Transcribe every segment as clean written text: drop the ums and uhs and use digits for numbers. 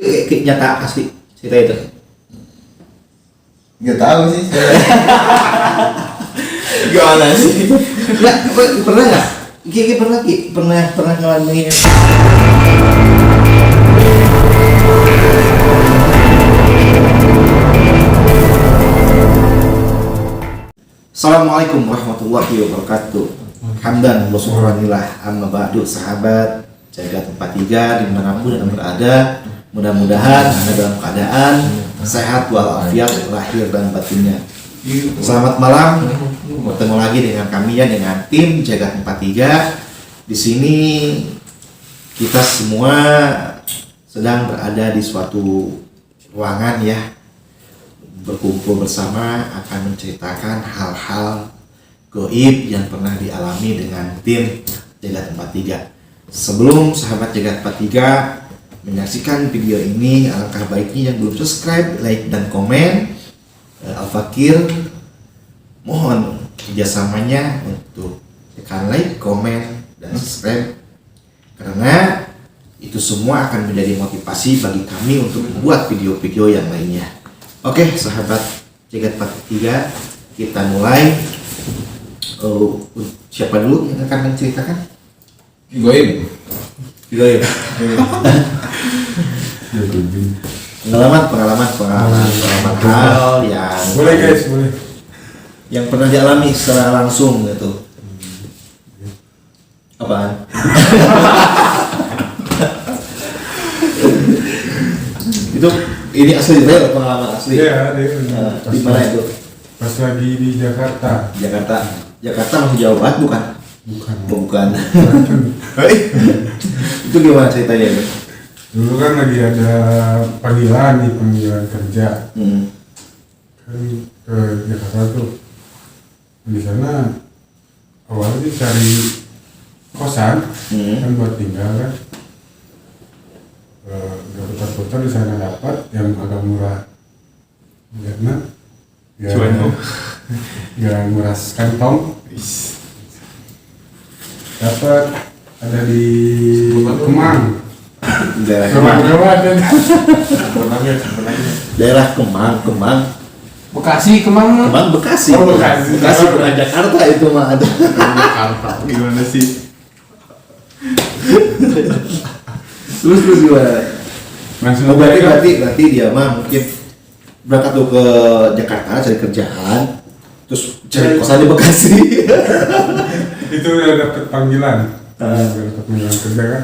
kayak nyata asli cerita itu? Nggak tahu sih. Gimana sih? Nggak, pernah nggak? Ki pernah ngalamin. Assalamualaikum warahmatullahi wabarakatuh. Hamdan wa syukranillah amma ba'du, sahabat jaga tempat 3 dimanapun Anda berada. Mudah-mudahan Anda dalam keadaan sehat walafiat lahir dan batinnya. Selamat malam, bertemu lagi dengan kami ya, dengan tim jaga tempat 3. Di sini kita semua sedang berada di suatu ruangan ya, berkumpul bersama akan menceritakan hal-hal gaib yang pernah dialami dengan tim jaga tempat 3. Sebelum sahabat jaga tempat 3 menyaksikan video ini, alangkah baiknya yang belum subscribe, like dan komen. Al-Fakir mohon kerjasamanya untuk tekan like, komen, dan subscribe, karena itu semua akan menjadi motivasi bagi kami untuk membuat video-video yang lainnya. Oke, sahabat jaga tempat 3, kita mulai. Siapa dulu yang akan menceritakan? Goib. Pengalaman hal yang Boleh guys, boleh. yang pernah dialami secara langsung gitu. Apaan? Ini asli real, pengalaman asli. Iya, Di mana itu? Pas lagi di Jakarta. Jakarta masih Jawa Barat bukan? Bukan. Itu gimana ceritanya itu? Dulu kan lagi ada panggilan kerja. Kan ke Jakarta tuh. Di sana awalnya sih cari kosan, kan buat tinggal kan. Dapat kosan di sana dapat yang agak murah. Karena ya, nggak nguras kantong. Dapat ada di Kemang. Daerah Kemang. Bekasi, Kemang. Bekasi. Oh, Bekasi. Bekasi pernah Jakarta itu mah ada. Jakarta. Gimana sih? Terus gimana? Langsung Berarti dia mah mungkin berangkat tuh ke Jakarta cari kerjaan, terus cari kosan di Bekasi. itu udah dapet panggilan. Dapet panggilan kerja kan,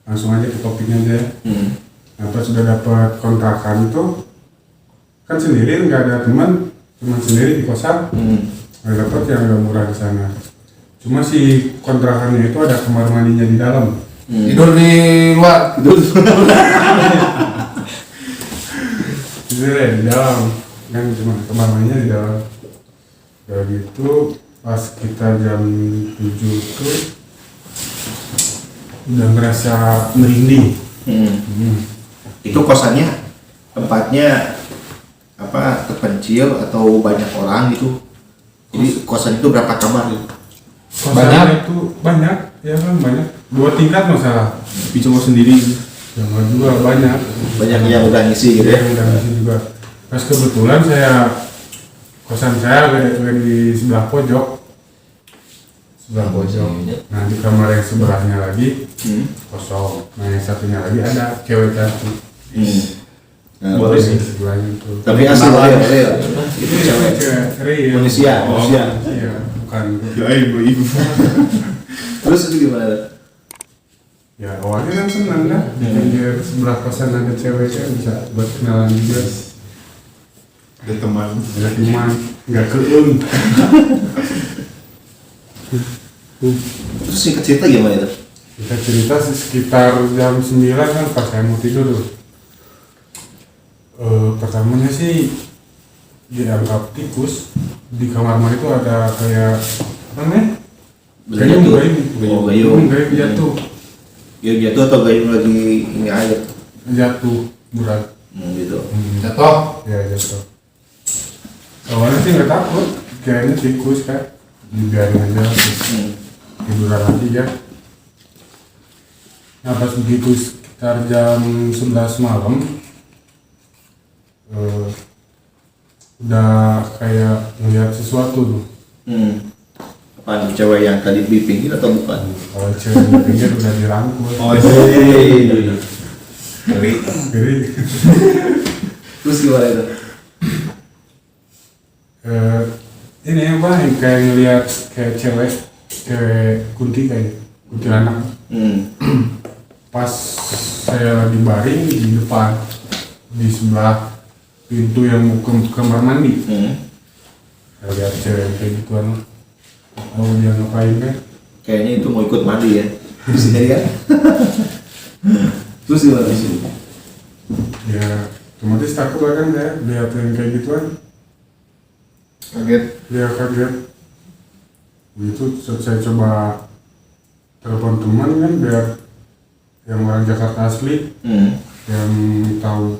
langsung aja ke topiknya aja. Nah, pas sudah dapat kontrakan tuh kan sendiri, nggak ada teman, cuma sendiri di kosan. Nggak dapat yang agak murah di sana. Cuma si kontrakannya itu ada kamar mandinya di dalam. Tidur di luar. Tidur ya di dalam, kan cuma kamar mandinya di dalam. Udah gitu pas kita jam 7 tuh udah ngerasa merinding. Itu kosannya tempatnya apa, terpencil atau banyak orang gitu? Jadi kosan itu berapa kamar gitu? Kosannya itu banyak, ya kan banyak. 2 tingkat masalah. Bisa mau sendiri. Yang juga banyak. Banyak yang udah ngisi gitu ya? Yang udah ngisi juga. Pas kebetulan kosan saya ada di sebelah pojok. Nah di kamar yang sebelahnya lagi kosong. Nah yang satunya lagi ada cewek cantik. Nah, boleh sih. sebelahnya tuh. Tapi asli real. Itu cewek real. Manusia. Iya, bukan. Ibu. Terus itu gimana? Ya awalnya kan senang kan. Di sebelah kosan ada ceweknya, bisa buat kenalan juga. Ada teman. Nggak keung. Terus singkat cerita gimana itu? Kita cerita sih sekitar jam 9 kan pas saya mau tidur tuh. Pertamanya sih dianggap tikus. Di kamar mandi itu ada kayak apa namanya? Gayung jatuh. Gayung jatuh atau gayung lagi ini air? Jatuh berat. Gitu. Jatuh. Ya jatuh. Awalnya sih nggak takut, kayaknya tikus kan. Dibiarin aja. Tiduran lagi ya. Nah pas begitu sekitar jam 11 malam udah kayak ngeliat sesuatu tuh. Apaan cewek yang tadi di pinggir atau bukan? Kalau cewek di pinggir udah dirangkul. Oh iya. Jadi Terus gimana itu? ini yang baik kayak ngeliat kayak cewek kuntilanak. Pas saya lagi baring di depan di sebelah pintu yang mau ke kamar mandi, saya lihat cewek kayak gituan. Oh dia ngapain kan? Kayaknya itu mau ikut mandi ya. Di sini kan? Terus gimana di sini? Ya otomatis takut lah kan ya lihat yang kayak gituan. Kaget. Dia kaget. Itu saya coba telepon teman kan biar yang orang Jakarta asli yang tahu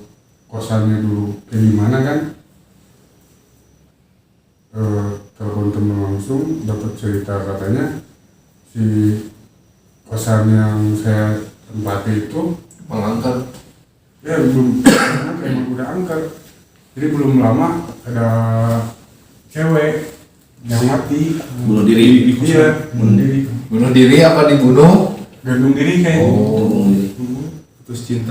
kosannya dulu kayak gimana kan. Telepon teman langsung dapat cerita katanya si kosan yang saya tempati itu Mengangkat. ya belum emang udah angker, jadi belum lama ada cewek yang mati Bunuh diri. iya bunuh diri Bunuh diri apa dibunuh? gantung diri kayak Bunuh diri. Terus cinta.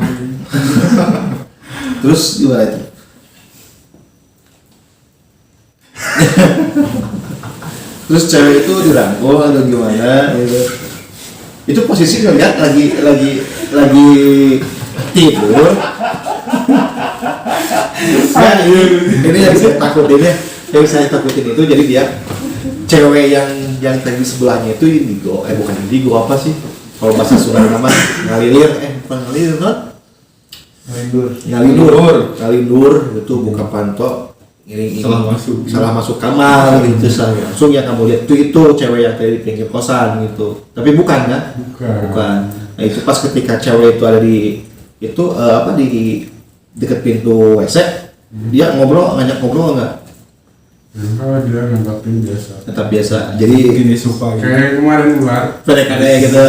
Terus gimana itu? Terus cewek itu dirangkul atau gimana gitu. Itu posisi ngeliat lagi tidur. Nah, ini yang saya takutin ya. Yang saya takutin itu jadi dia cewek yang tadi sebelahnya itu indigo, bukan indigo apa sih? Kalau bahasa Sunda nama ngalilir, bukan ngalilir kan? Ngalindur itu buka panto ini salah masuk kamar gitu langsung yang kamu lihat itu cewek yang tadi di pinggir kosan gitu, tapi bukan kan? Bukan. Nah itu pas ketika cewek itu ada di itu di dekat pintu WC, dia ngajak ngobrol nggak? enggak, dia nanggapin biasa Tetap biasa. Jadi Gini suka. kayak kemarin ular PDKT gitu.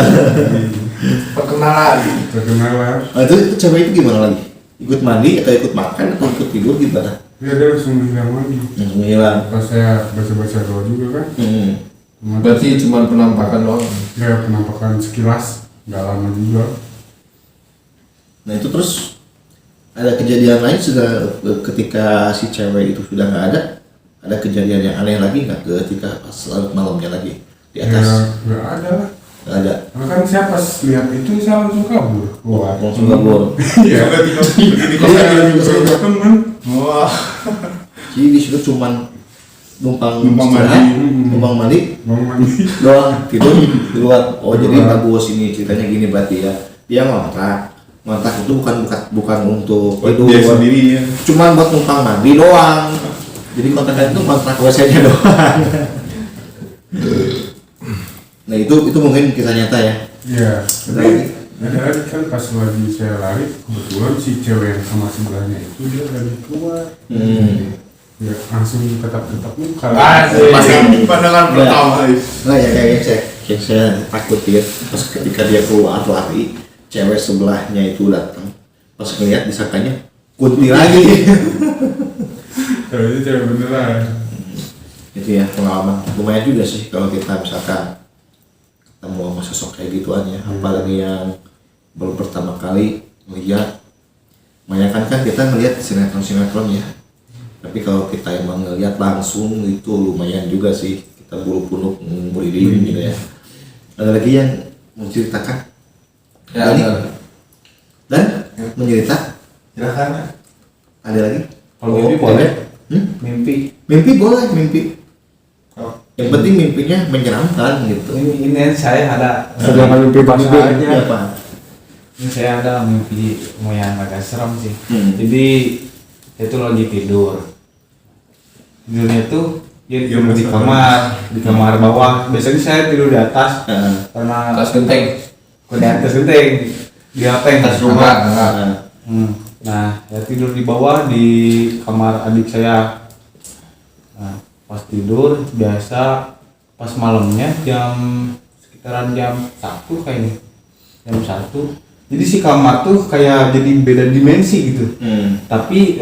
Perkenalan. terkenal. Nah, itu cewek itu gimana lagi? Ikut mandi atau ikut makan atau ikut tidur gimana? Dia langsung menghilang lagi. Menghilang. Pas saya baca-baca doa juga kan. Berarti cuma penampakan doang. Ya penampakan sekilas, nggak lama juga. Nah itu terus ada kejadian lain sudah ketika si cewek itu sudah nggak ada kejadian yang aneh lagi nggak ketika pas larut malamnya lagi di Ya atas? nggak ada lah. Nggak ada. Karena kan saya pas lihat itu saya langsung kabur. Wah. Langsung kabur. Iya. Di Saya temen. Wah. Jadi di situ cuman numpang mandi. numpang mandi Mau mandi. doang, tidur di luar. Oh jadi bagus ini ceritanya gini berarti ya. Dia ngontrak itu bukan untuk tidur. Dia sendiri ya. Cuman buat numpang mandi doang. Jadi kontrakan itu kontrak WC-nya doang. Nah itu mungkin kisah nyata ya. Iya. Ada lagi? Ada lagi kan pas lagi saya lari kebetulan si cewek yang sama sebelahnya itu dia lagi keluar. Ya langsung tetap muka. Masih pandangan pertama. Nah ya kayak saya takut ya pas ketika dia keluar lari, cewek sebelahnya itu datang. Pas ngeliat disangkanya kunti lagi. Cewek itu cewek beneran. Itu ya pengalaman lumayan juga sih kalau kita misalkan ketemu sama sosok kayak gituan ya, apalagi yang baru pertama kali melihat. Kebanyakan kan kita melihat sinetron ya, tapi kalau kita emang ngeliat langsung itu lumayan juga sih, kita bulu punuk merinding gitu ya. Ada lagi yang mau ceritakan? Ya, Dan mencerita? Silakan. Ada lagi? Kalau mimpi boleh. Mimpi boleh, mimpi. Oh. Yang penting mimpinya menyeramkan gitu. Ini saya ada Sedangkan mimpi Mimpi aja. apa? ini saya ada mimpi yang agak seram sih. Jadi Saya tuh lagi tidur. Tidurnya tuh dia Ya, tidur di kamar bawah. Biasanya saya tidur di atas karena Tas genteng. di atas genteng. Di atas Tas rumah. Nah, saya tidur di bawah di kamar adik saya. Nah, pas tidur biasa pas malamnya sekitaran jam 1 kayaknya. Jam 1. Jadi si kamar tuh kayak jadi beda dimensi gitu. Tapi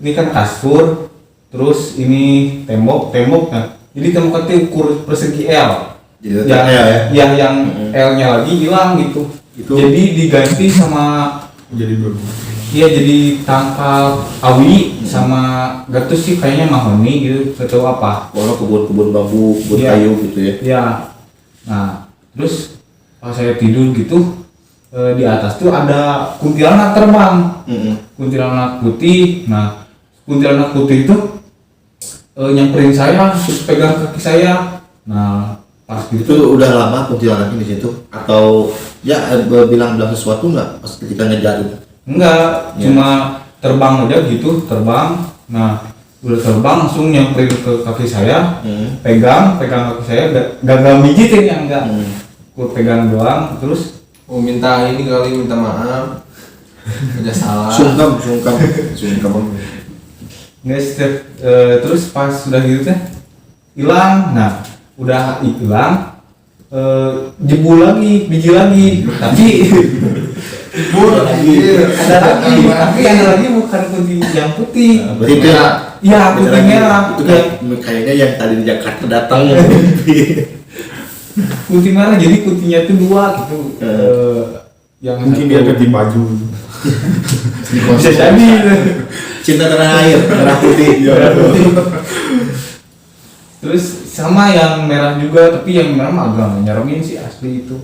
ini kan kasur, terus ini tembok nah. Jadi tembok itu ukur persegi L. Jadi Yang L ya. yang L-nya lagi hilang gitu. Itu- Jadi diganti sama Jadi 2. iya jadi tangkal awi sama gak tuh sih kayaknya mahoni gitu, gak tahu apa. Kalau kebun-kebun bambu, kebun Iya. kayu gitu ya. Iya. Nah, terus pas saya tidur gitu di atas tuh ada kuntilanak terbang. Kuntilanak putih. Nah, kuntilanak putih itu nyamperin saya, terus pegang kaki saya. Nah, pas Itu gitu udah lama kuntilanaknya di situ atau ya bilang sesuatu nggak pas ketika ngejar itu? enggak, Ya. cuma terbang aja gitu, terbang. Nah, udah terbang langsung nyamperin ke kaki saya, pegang kaki saya, gak mijitin ya enggak. Gue pegang doang, terus Oh minta ini kali, minta maaf. Udah salah. Sungkem. guys, terus pas sudah gitu teh hilang. Nah, udah hilang, jebul lagi, biji lagi, tapi ada lagi bukan kunti yang putih. Berarti itu ya. Iya, kunti Beda lagi. merah. Itu kan kayaknya yang tadi di Jakarta datang. Kunti merah, jadi kuntinya itu 2 gitu. Yang Mungkin satu- dia ganti baju. bisa jadi. Cinta tanah air, merah putih. Terus sama yang merah juga, tapi yang merah mah agak nyeremin sih asli itu.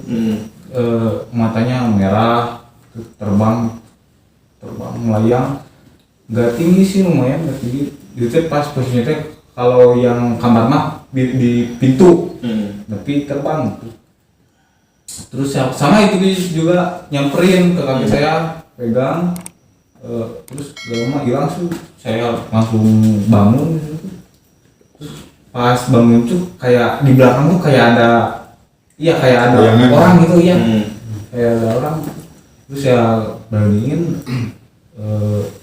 Matanya merah, terbang melayang, nggak tinggi sih, lumayan nggak tinggi. Itu pas posisinya teh kalau yang kamar mah di pintu, tapi terbang gitu. Terus sama itu juga nyamperin ke kaki saya, pegang, terus gak lama hilang sih, saya langsung bangun gitu. Terus pas bangun tuh kayak di belakang tuh kayak ada Bayangan. orang gitu ya, kayak ada orang. Terus saya bandingin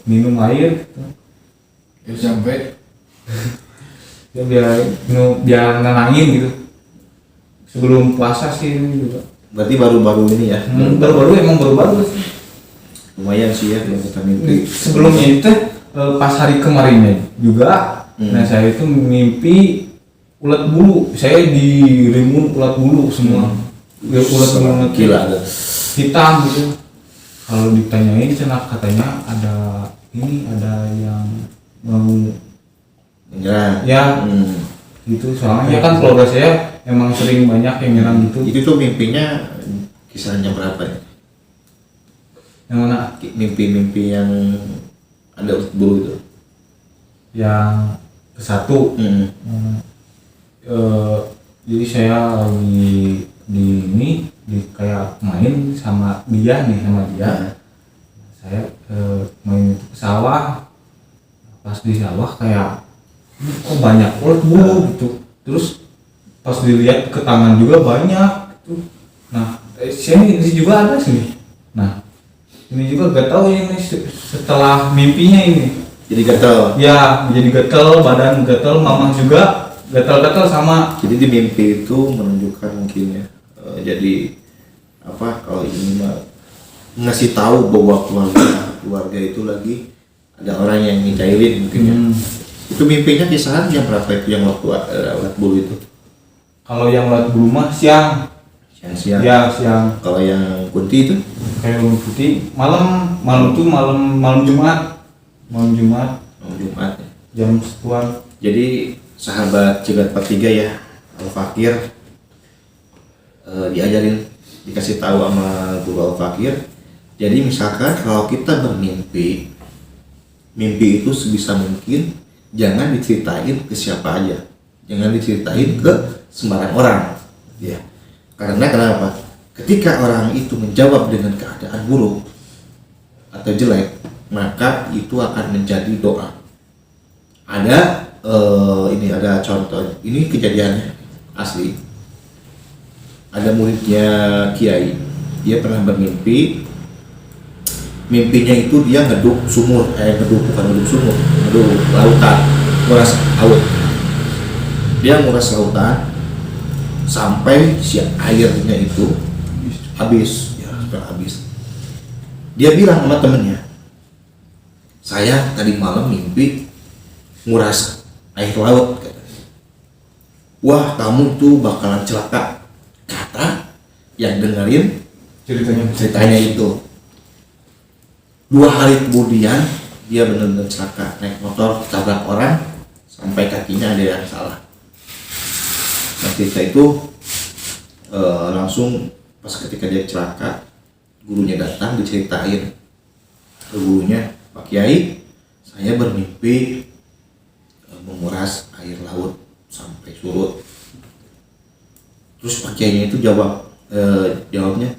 minum air gitu. Ya sampai Ya biar nenangin gitu sebelum puasa sih ini juga. Berarti baru-baru ini ya. Baru-baru sih. Lumayan sih ya kalau kita mimpi. Sebelumnya itu pas hari kemarinnya juga, nah saya itu mimpi ulat bulu, saya dirimun ulat bulu semua. Ulat bulu Gila ada. hitam gitu. Kalau ditanyain katanya ada yang mau Menyerang. ya gitu, soalnya kan keluarga saya emang sering banyak yang nyerang gitu. Itu tuh mimpinya kisarannya berapa ya? Yang mana? Mimpi-mimpi yang ada ulat bulu itu. Yang ke-1 jadi saya lagi di kayak main sama dia. Saya main itu ke sawah. Pas di sawah kayak kok banyak ulat bulu gitu. Terus pas dilihat ke tangan juga banyak gitu. Nah, sini juga ada sini. Nah, ini juga gak tahu ini setelah mimpinya ini. Jadi gatal. Ya, jadi gatel, badan gatel, mamah juga gatel-gatel sama. Jadi di mimpi itu menunjukkan mungkin ya. Jadi apa kalau ini mah ngasih tahu bahwa keluarga itu lagi ada orang yang ngejahilin mungkin ya. Itu mimpinya kisaran jam berapa itu yang waktu ulat bulu itu? Kalau yang ulat bulu mah siang. Siang-siang. Ya, siang. Kalau yang kunti itu Kayak ulat putih malam Jumat. Malam Jumat Jumat. jam 10-an. Jadi sahabat Cegat 43 ya, Al-Fakir diajarin, dikasih tahu sama guru Al-Fakir. Jadi misalkan kalau kita bermimpi, mimpi itu sebisa mungkin jangan diceritain ke siapa aja, jangan diceritain ke sembarang orang, ya. Karena kenapa? Ketika orang itu menjawab dengan keadaan buruk atau jelek, maka itu akan menjadi doa. Ada ini ada contoh, ini kejadiannya asli. Ada muridnya Kiai, dia pernah bermimpi. Mimpinya itu dia ngeduk sumur, ngeduk lautan, nguras laut. Dia nguras lautan sampai si airnya itu habis, ya sampai habis. Dia bilang sama temennya, saya tadi malam mimpi nguras air laut. Wah, kamu tuh bakalan celaka, kata yang dengerin ceritanya itu. 2 hari kemudian dia benar-benar celaka, naik motor tabrak orang sampai kakinya ada yang salah. Nah, cerita itu langsung pas ketika dia celaka, gurunya datang diceritain ke gurunya, Pak Kiai, saya bermimpi menguras air laut sampai surut. Terus Pak Kiainya itu jawabnya,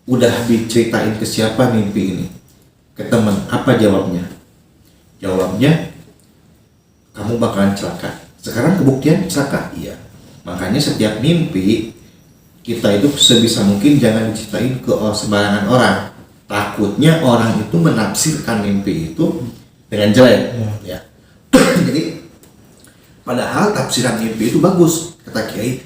udah diceritain ke siapa mimpi ini? Ke teman. Apa jawabnya? Jawabnya, kamu bakalan celaka. Sekarang kebuktian celaka. Iya. Makanya setiap mimpi kita itu sebisa mungkin jangan diceritain ke sembarangan orang. Takutnya orang itu menafsirkan mimpi itu dengan jelek. Ya. Jadi padahal tafsiran mimpi itu bagus, kata Kiai.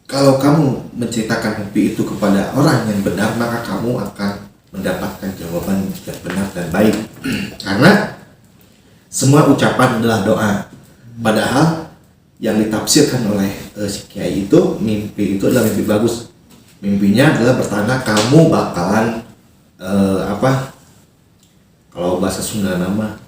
Kalau kamu menceritakan mimpi itu kepada orang yang benar, maka kamu akan mendapatkan jawaban yang benar dan baik. Karena semua ucapan adalah doa. Padahal yang ditafsirkan oleh si Kiai itu, mimpi itu adalah mimpi bagus. Mimpinya adalah bertanda kamu bakalan kalau bahasa Sunda nama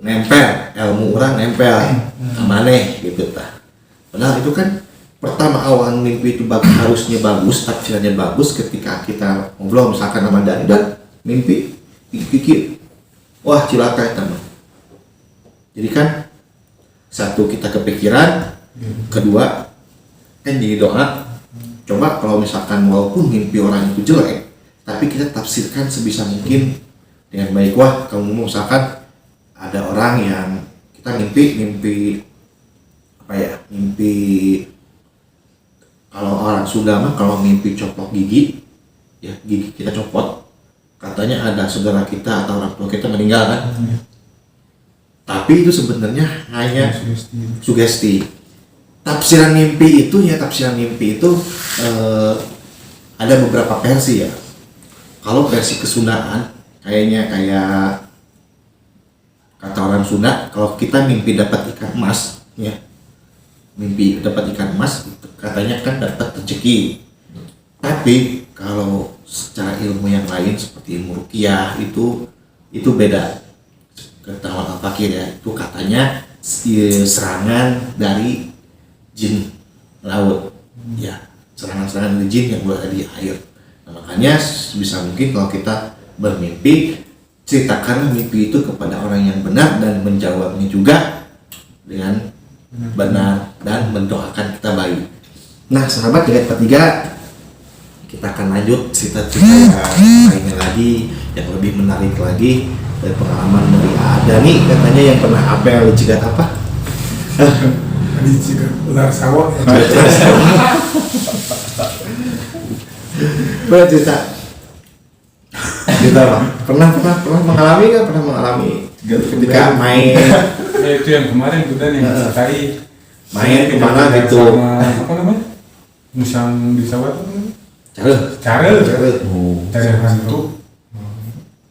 nempel, ilmu orang nempel maneh gitu tah. Padahal itu kan pertama awal mimpi itu harusnya bagus, tafsirannya bagus. Ketika kita ngobrol misalkan sama dan mimpi pikir, wah cilaka ya teman. Jadi kan satu kita kepikiran, kedua kan jadi doa. Coba kalau misalkan walaupun mimpi orang itu jelek, tapi kita tafsirkan sebisa mungkin dengan baik. Wah, kamu misalkan ada orang yang kita mimpi kalau orang Sunda mah kalau mimpi copot gigi, ya gigi kita copot, katanya ada saudara kita atau orang tua kita meninggal kan. Tapi itu sebenarnya hanya sugesti. Tafsiran mimpi itu ada beberapa versi ya. Kalau versi kesundaan kayak kata orang Sunda, kalau kita mimpi dapat ikan emas, ya mimpi dapat ikan emas, katanya kan dapat rezeki. Tapi kalau secara ilmu yang lain seperti ilmu ruqyah itu beda. Ketahuan al-fakir ya, itu katanya serangan dari jin laut, ya serangan-serangan dari jin yang berada di air. Nah, makanya bisa mungkin kalau kita bermimpi, ceritakan mimpi itu kepada orang yang benar dan menjawabnya juga dengan benar dan mendoakan kita baik. Nah, sahabat Jagat 43, kita akan lanjut cerita-cerita yang lainnya lagi, yang lebih menarik lagi, dan pengalaman dari Ada nih, katanya yang pernah apel dicegat apa? Dicegat ular sawah. Boleh cerita apa? Pernah mengalami nggak? Pernah mengalami ketika main? Ya itu yang kemarin udah nih ceritain. Main kemana gitu? Sama, apa namanya? Musang di sawah apa namanya? Cara hantu.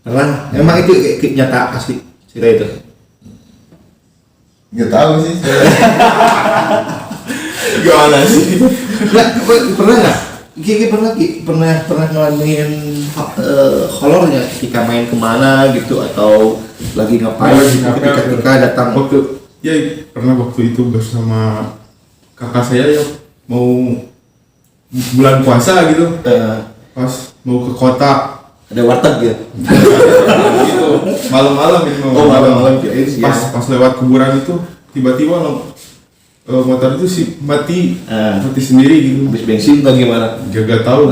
Pernah? Emang itu nyata asli cerita itu? Nggak tahu sih. Gimana sih? Nggak, pernah nggak? Kiki pernah ngalamin horornya ketika main kemana gitu atau lagi ngapain gitu, ketika datang waktu itu bersama kakak saya ya mau bulan puasa gitu, pas mau ke kota ada warteg gitu. gitu malam-malam itu malam-malam pas lewat kuburan itu tiba-tiba motor itu mati sendiri gitu. Habis bensin atau gimana? Gak tahu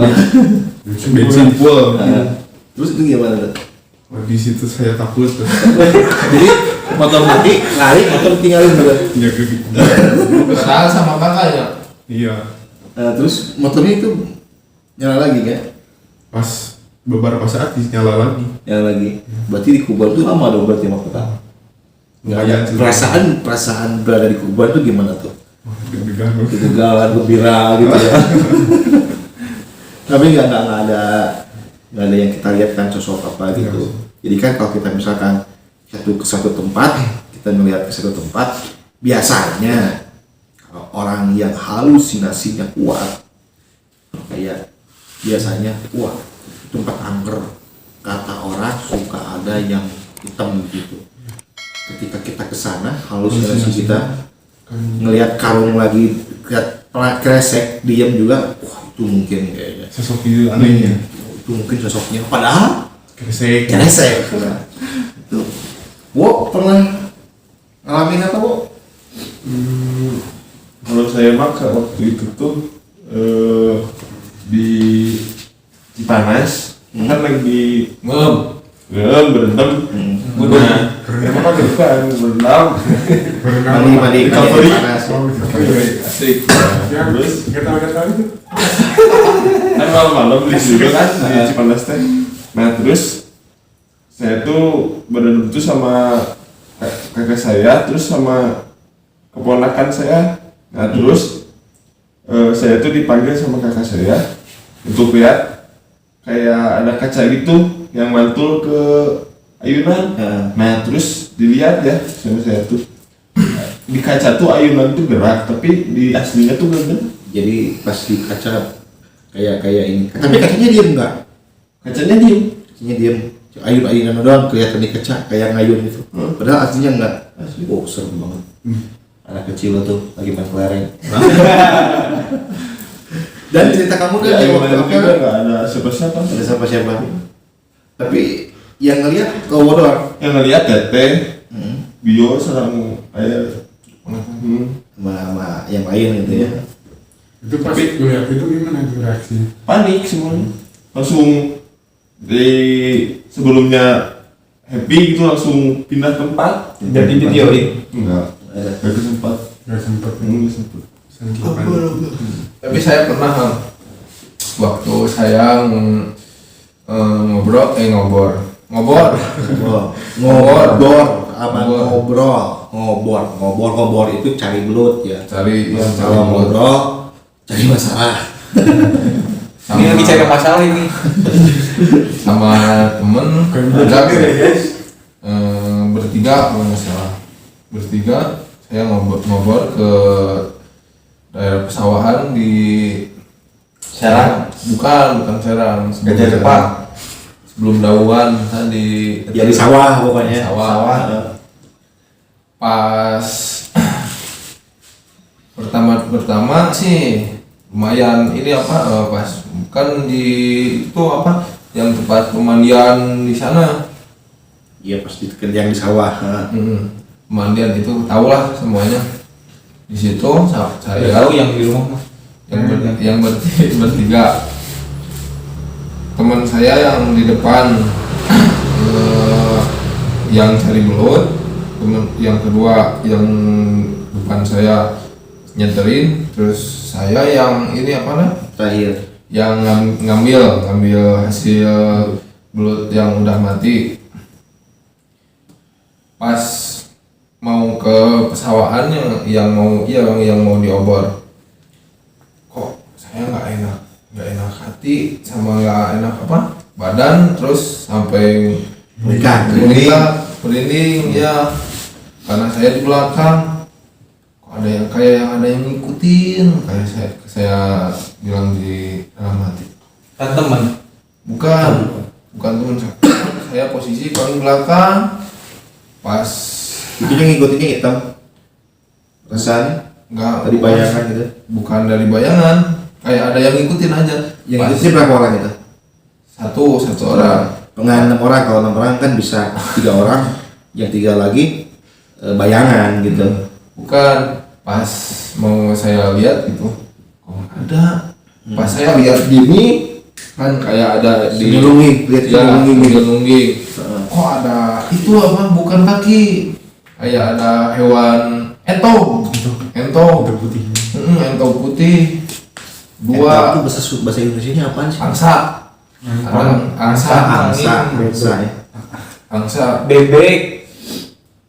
bensin full. Terus itu gimana tuh? Di situ saya takut tuh. Jadi motor mati, lari, motor tinggalin dulu. Ya gitu. Kenal sama kakak ya? Iya. Terus motornya itu nyala lagi kan? Pas beberapa saat nyala lagi. Berarti di kuburan tuh lama dong berarti waktu nggak ada perasaan berada di kuburan tuh gimana tuh? Deg-degan, gembira gitu ya. Tapi nggak nggak ada yang kita lihat kan sosok apa gitu. Jadi kan kalau kita misalkan ke satu tempat, kita melihat ke satu tempat, biasanya kalau orang yang halusinasinya kuat, kayak biasanya wah tempat angker, kata orang suka ada yang hitam gitu. Ketika kita kesana, halusinasi kita ngelihat karung lagi kresek, diam juga, wah itu mungkin kayaknya Sosok itu anehnya. itu mungkin sosoknya, padahal Kresek. Nah, itu Wo pernah ngalamin apa Wo? Kalau saya mah waktu itu tuh di Cipanas kan lagi berenam Berenang apa tuh? berenam Mandi recovery. panas. asik Ya, terus gatal-gatal itu. kan malam-malam di situ kan di Cipanas teh. Nah terus saya tuh berenam tuh sama kakak saya terus sama keponakan saya. Nah terus saya tuh dipanggil sama kakak saya untuk lihat kayak ada kaca gitu yang mantul ke ayunan. Nah terus dilihat ya sama saya tuh di kaca tuh ayunan tuh gerak tapi di aslinya tuh enggak. Jadi pas di kaca kayak ini, tapi kacanya diem nggak? Kacanya diem. Kacanya diem, ayun-ayunan doang kelihatan di kaca kayak ngayun gitu. Padahal aslinya nggak. Oh serem banget. Anak kecil tuh lagi main kelereng. Dan cerita kamu kan Ya, yang ayunan waktu juga apa? nggak ada siapa-siapa. Ada siapa-siapa. Tapi yang ngeliat kau doang. Yang ngeliat teteh, bio serang ayah. Sama yang lain gitu ya. Itu pas lihat itu gimana itu reaksinya? Panik semuanya. Langsung di sebelumnya happy gitu langsung pindah tempat. Jadi videoin. Enggak sempat. Gak sempet. Enggak sempat. Saking panik. Tapi saya pernah waktu saya ngobor ngobrol itu cari belut ya. cari yang cari Kalau mulut ngobrol cari masalah. Ini lagi cari masalah ini. sama temen ada bertiga kalau nggak salah, bertiga saya ngobor ke daerah pesawahan di Serang. bukan Serang, Gajah Depak. sebelum Dauan tadi Ya di sawah pokoknya. Sawah. Pas pertama sih lumayan ini apa pas kan di itu apa yang tempat pemandian di sana. Iya pasti yang di sawah. Pemandian itu tahulah semuanya di situ. Saya Tahu yang di rumah mah. yang bertiga teman saya yang di depan yang cari belut, teman yang kedua yang depan saya nyeterin, terus saya yang ini apa nah Terakhir. yang ngambil hasil belut yang udah mati. Pas mau ke pesawahan yang mau diobor, kok saya nggak enak hati sama nggak enak apa badan, terus sampai merinding ya karena saya di belakang kok ada yang ngikutin, kayak saya bilang di dalam hati. Kan teman. Bukan teman saya posisi paling belakang. Pas Itu yang ngikutinnya hitam. Rasanya nggak dari bayangan gitu. bukan dari bayangan, kayak ada yang ngikutin aja. Yang Pas ngikutinnya berapa orang itu? satu orang. Enggak 6 orang, kalau 6 orang kan bisa 3 orang, yang 3 lagi bayangan gitu. Bukan, pas mau saya lihat gitu, kok ada. Pas saya lihat gini, kan kayak ada di Nyelungi, lihat nyelungi. Kok ada itu apa? Bukan kaki, kayak ada hewan entong putih. entong putih. Itu Dua bahasa Indonesianya apaan sih? angsa, Angsa ya. angsa, Bebek.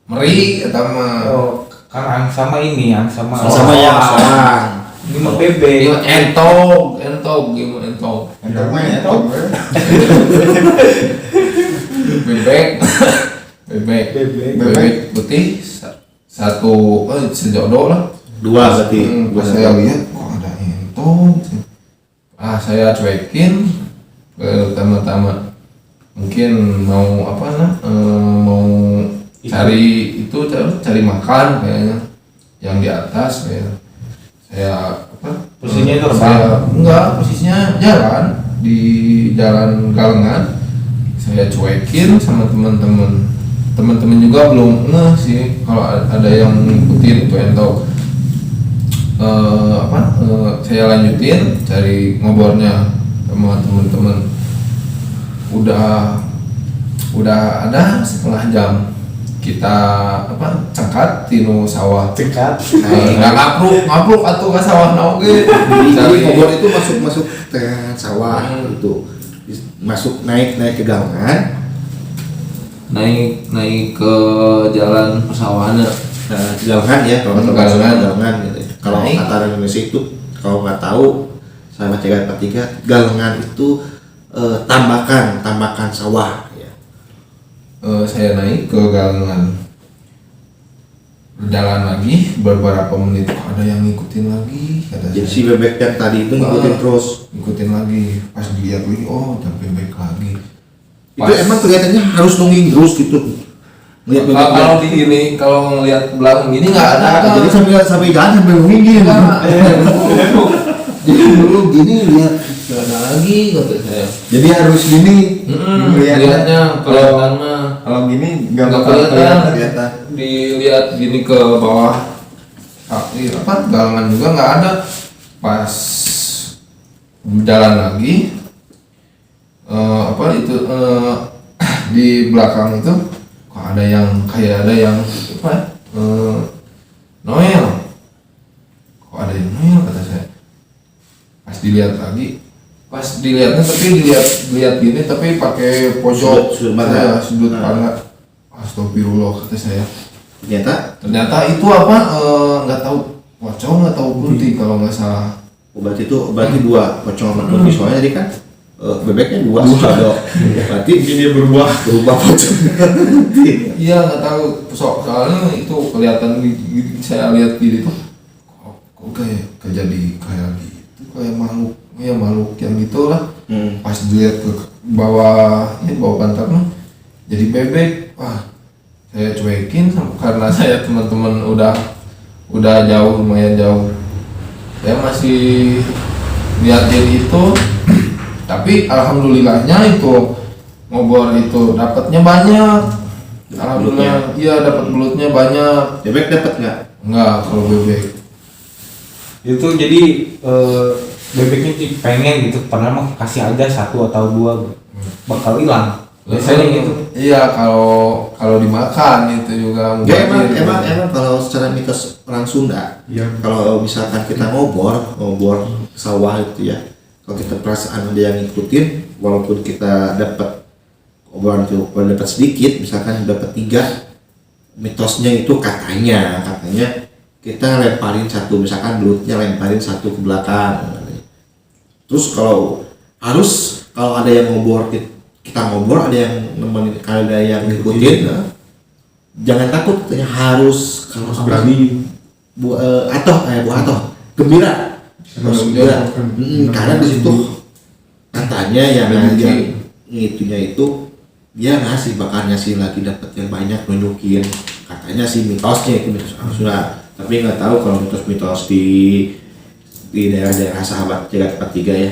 meri, atau mah Oh, kan sama ini, sama. Sama yang sarang. Ini mah bebek. entong, gimana entong? Entong mah entong. Bebek bebek putih satu sejodoh lah. Dua berarti. Pas saya lihat kok ada entong, saya cuekin ke teman-teman, mungkin mau mau cari makan kayaknya yang di atas kayak saya Posisinya itu enggak, posisinya jalan di jalan Galengan. Saya cuekin sama teman-teman juga belum ngeh sih kalau ada yang ngikutin itu entong. Saya lanjutin cari ngobornya sama teman-teman. Udah ada setengah jam kita cengkat tinu sawah. Cekat. Nggak ngapruk atau ke sawah nauge. Jadi ngobor itu masuk ke sawah itu. Masuk naik ke galengan. naik ke jalan persawahan. Galengan ya kalau kata bahasa Galengan. galengan gitu. Kalau Naik. kata orang Indonesia itu kalau nggak tahu sama Cegat 43 galengan itu tambakan sawah ya. Saya naik ke Galengan, berjalan lagi beberapa menit ada yang ngikutin lagi kata Jadi saya. si bebek yang tadi itu ngikutin terus. Ngikutin lagi, pas dilihat lagi udah bebek lagi. Itu emang kelihatannya harus nungging terus gitu. Lihat bebek. Kalau di ini kalau ngelihat belakang gini nggak ada. Jadi sampai jalan sampai nungging gitu. Jadi dulu gini lihat nggak ada lagi kata saya. Jadi harus gini. Lihatnya kelihatan mah Kalau gini nggak nggak bakal kelihatan. kelihatan. Dilihat gini ke bawah galengan juga nggak ada. Pas jalan lagi di belakang itu kok ada yang Noel, kok ada yang Noel kata saya. Pas dilihatnya tapi dilihat gini tapi pakai pojok Sudut pandang. sudut pandang. Astagfirullah kata saya. Ternyata Ternyata itu nggak tahu pocong nggak tahu kunti kalau nggak salah. berarti dua pocong sama kunti soalnya tadi kan bebeknya dua. Berarti Ini berubah. berubah pocong. Iya nggak tahu soalnya itu kelihatan saya lihat gini tuh kok kayak jadi kayak gitu kayak makhluk yang gitulah. Pas dilihat ke bawah pantatnya jadi bebek. Saya cuekin karena saya teman-teman udah jauh, lumayan jauh. Saya masih liatin itu tapi alhamdulillahnya itu ngobor itu dapatnya banyak. Alhamdulillah, iya dapat belutnya banyak. Bebek dapat nggak? Enggak kalau bebek. Itu jadi bebeknya pengen gitu, padahal mah kasih aja satu atau dua bakal hilang. Biasanya gitu. Iya kalau dimakan itu juga Ya mungkin. emang kalau secara mitos orang Sunda, Iya. kalau misalkan kita ngobor sawah itu ya, kalau kita perasaan ada yang ngikutin, walaupun kita dapat ngoboran itu kalau dapat sedikit, misalkan dapat 3, mitosnya itu katanya kita lemparin satu, misalkan belutnya lemparin satu ke belakang. Terus kalau ada yang ngobor kita ngobor, ada yang nemenin, ada yang ngikutin, nah, jangan takut, katanya harus kalau Berani. buah atoh gembira, harus gembira. Karena di situ katanya yang ngitunya itu dia bakal ngasih lagi, dapat yang banyak, nunjukin katanya sih mitosnya itu mitos Sunda. Tapi nggak tahu kalau mitos di daerah-daerah sahabat Cegat 43 ya.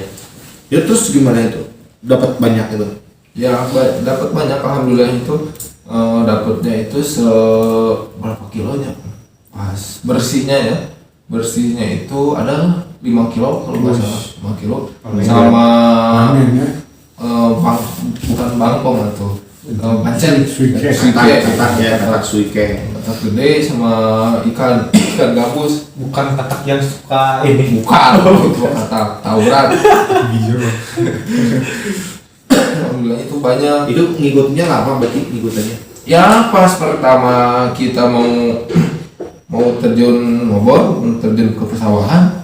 Ya terus gimana itu? Dapat banyak itu? Ya dapat banyak alhamdulillah itu. Dapatnya itu berapa kilonya? Pas bersihnya itu ada 5 kilo kalau nggak salah, 5 kilo sama bukan bangkong atau pancen Katak suike. katak gede sama ikan gabus. Bukan katak yang suka ini. Bukan itu katak tawuran. Alhamdulillah itu banyak. Itu ngikutnya lama berarti ngikutannya? Ya pas pertama kita mau terjun ke persawahan,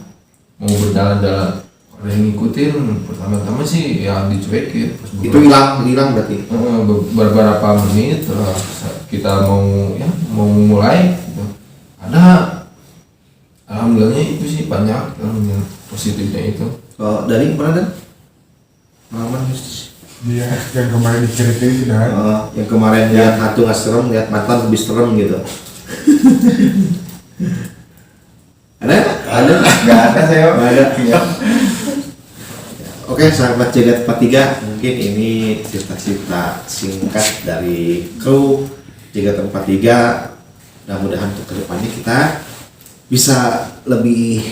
mau berjalan-jalan, ada yang ngikutin. Pertama-tama sih ya dicuekin pas Itu hilang berarti. beberapa menit kita mau mulai gitu. Ada alhamdulillahnya itu sih banyak yang positifnya itu. Kalau dari mana dan? Pengalaman mistis. Dia yang kemarin diceritain sudah. Yang kemarin lihat hantu nggak serem, lihat mantan lebih serem gitu. Ada? Nggak ada saya. Nggak ada. Oke, sahabat Jagat 43, mungkin ini cerita-cerita singkat dari kru Jagat 43. Mudah-mudahan untuk kedepannya kita bisa lebih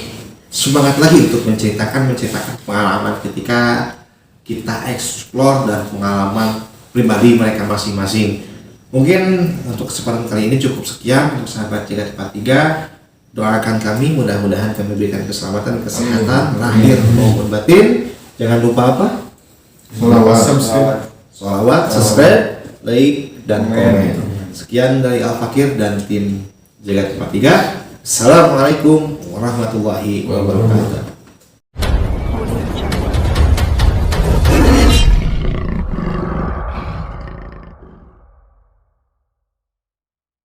semangat lagi untuk menceritakan pengalaman ketika kita explore dan pengalaman pribadi mereka masing-masing. Mungkin untuk kesempatan kali ini cukup sekian untuk sahabat Jagat 43. Doakan kami, mudah-mudahan kami berikan keselamatan, kesehatan, lahir maupun batin. Jangan lupa apa? Sholawat, subscribe, like, dan komen. Sekian dari Al Fakir dan tim Jagat 43. Assalamualaikum warahmatullahi wabarakatuh.